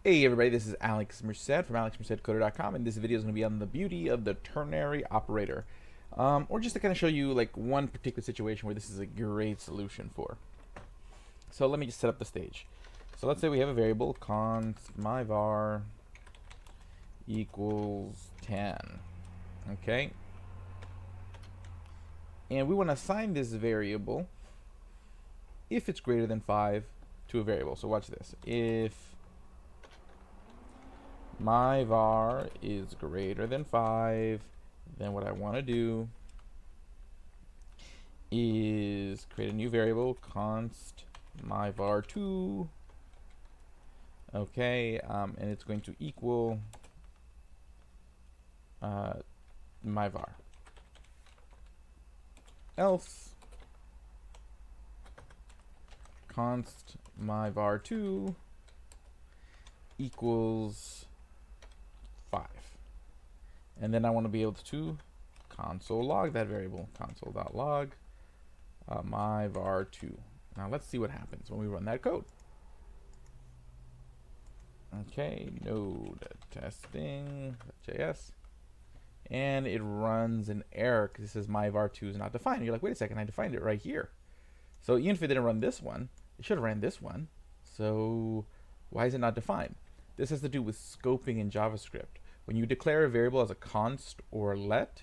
Hey everybody, this is Alex Merced from alexmercedcoder.com, and this video is going to be on the beauty of the ternary operator, or just to kind of show you like one particular situation where this is a great solution for. So let me just set up the stage. So let's say we have a variable const myvar equals 10, okay? And we want to assign this variable if it's greater than 5 to a variable. So watch this. If my var is greater than 5, then what I want to do is create a new variable, const my var2, okay, and it's going to equal my var. Else const my var2 equals 5. And then I want to be able to console log that variable, console.log my var2. Now let's see what happens when we run that code. Okay, node testing.js, and it runs an error because it says my var2 is not defined. You're like, wait a second, I defined it right here. So even if it didn't run this one, it should have ran this one. So why is it not defined? This has to do with scoping in JavaScript. When you declare a variable as a const or let,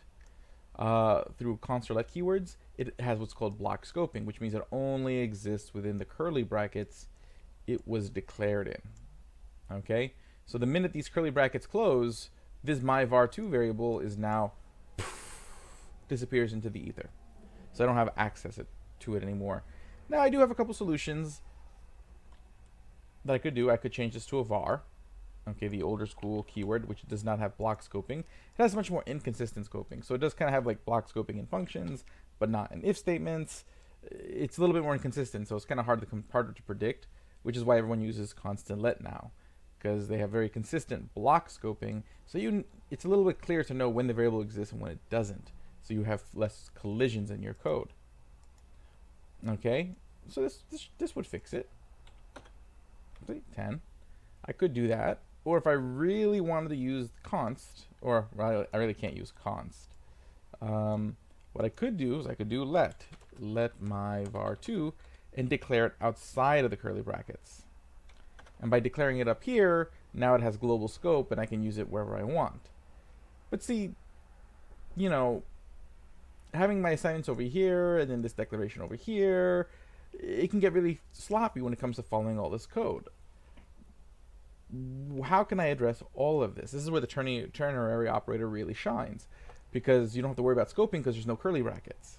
through const or let keywords, it has what's called block scoping, which means it only exists within the curly brackets it was declared in. Okay? So the minute these curly brackets close, this my var2 variable is now disappears into the ether. So I don't have access to it anymore. Now I do have a couple solutions that I could do. I could change this to a var. Okay, the older school keyword, which does not have block scoping. It has much more inconsistent scoping. So it does kind of have like block scoping in functions, but not in if statements. It's a little bit more inconsistent, so it's kind of harder to predict, which is why everyone uses constant let now, because they have very consistent block scoping. So it's a little bit clearer to know when the variable exists and when it doesn't. So you have less collisions in your code. Okay, so this would fix it. 10. I could do that. Or if I really wanted to use const, or I really can't use const, what I could do is I could do let my var2 and declare it outside of the curly brackets. And by declaring it up here, now it has global scope and I can use it wherever I want. But see, you know, having my assignments over here and then this declaration over here, it can get really sloppy when it comes to following all this code. How can I address all of this? This is where the ternary operator really shines, because you don't have to worry about scoping because there's no curly brackets.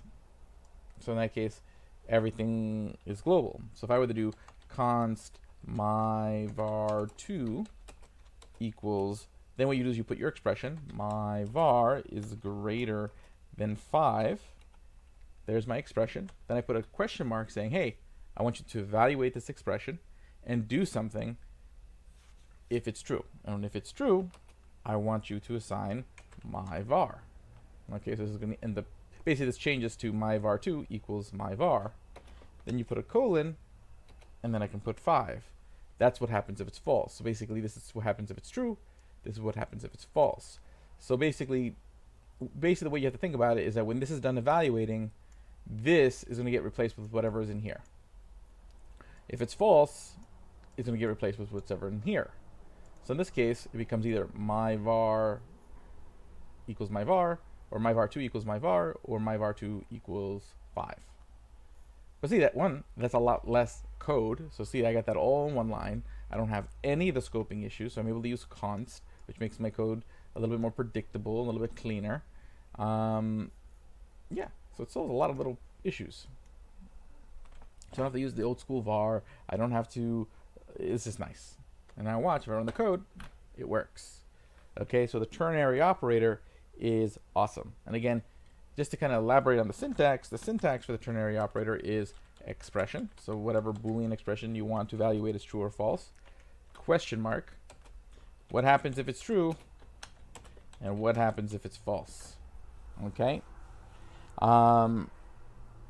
So in that case, everything is global. So if I were to do const my var2 equals, then what you do is you put your expression, my var is greater than 5. There's my expression. Then I put a question mark saying, hey, I want you to evaluate this expression and do something if it's true. And if it's true, I want you to assign my var. Okay, so this is going to end up, basically this changes to my var2 equals my var. Then you put a colon, and then I can put 5. That's what happens if it's false. So basically this is what happens if it's true. This is what happens if it's false. So basically the way you have to think about it is that when this is done evaluating, this is going to get replaced with whatever is in here. If it's false, it's going to get replaced with whatever in here. So in this case, it becomes either my var equals my var, or my var2 equals my var, or my var2 equals 5. But see, that's a lot less code. So see, I got that all in one line. I don't have any of the scoping issues, so I'm able to use const, which makes my code a little bit more predictable, a little bit cleaner. Yeah, so it solves a lot of little issues. So I don't have to use the old school var. I don't have to, it's just nice. And now watch, if I run the code, it works. Okay, so the ternary operator is awesome. And again, just to kind of elaborate on the syntax for the ternary operator is expression. So whatever Boolean expression you want to evaluate as true or false. Question mark. What happens if it's true? And what happens if it's false? Okay? And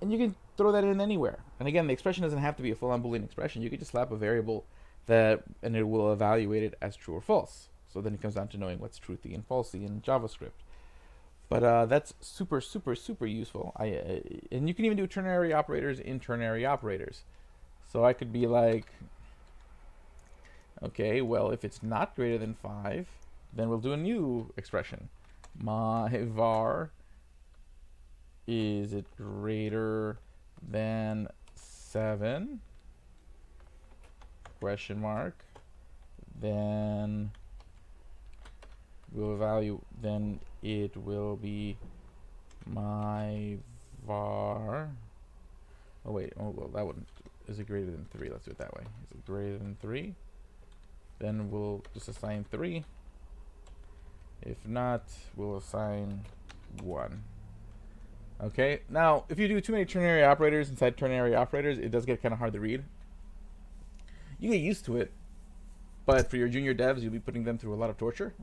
you can throw that in anywhere. And again, the expression doesn't have to be a full-on Boolean expression. You could just slap a variable and it will evaluate it as true or false. So then it comes down to knowing what's truthy and falsy in JavaScript. But that's super, super, super useful. And you can even do ternary operators in ternary operators. So I could be like, okay, well, if it's not greater than 5, then we'll do a new expression. My var, is it greater than 7? Question mark. Then we'll then it will be my var. Oh wait, oh well, that wouldn't. Is it greater than 3? Let's do it that way. Is it greater than 3? Then we'll just assign 3. If not, we'll assign 1. Okay, now if you do too many ternary operators inside ternary operators, it does get kind of hard to read. You get used to it, but for your junior devs, you'll be putting them through a lot of torture.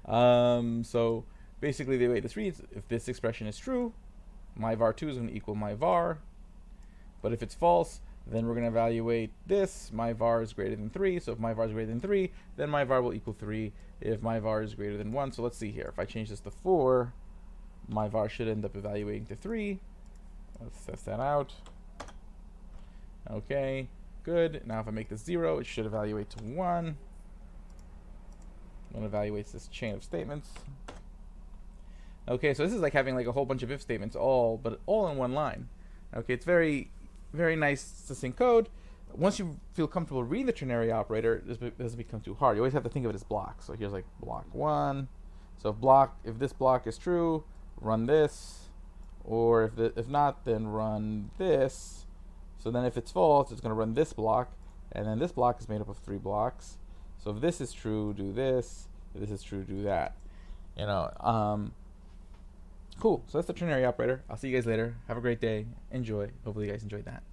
So basically the way this reads, if this expression is true, my var2 is going to equal my var. But if it's false, then we're going to evaluate this. My var is greater than 3. So if my var is greater than 3, then my var will equal 3 if my var is greater than 1. So let's see here. If I change this to 4, my var should end up evaluating to 3. Let's test that out. Okay, good. Now if I make this 0, it should evaluate to 1. It evaluates this chain of statements. Okay, so this is like having like a whole bunch of if statements but all in one line. Okay, it's very, very nice, succinct code. Once you feel comfortable reading the ternary operator, this doesn't become too hard. You always have to think of it as blocks. So here's like block 1. So if this block is true, run this, or if not, then run this. So then if it's false, it's going to run this block, and then this block is made up of 3 blocks. So if this is true, do this. If this is true, do that. You know, cool. So that's the ternary operator. I'll see you guys later. Have a great day. Enjoy. Hopefully you guys enjoyed that.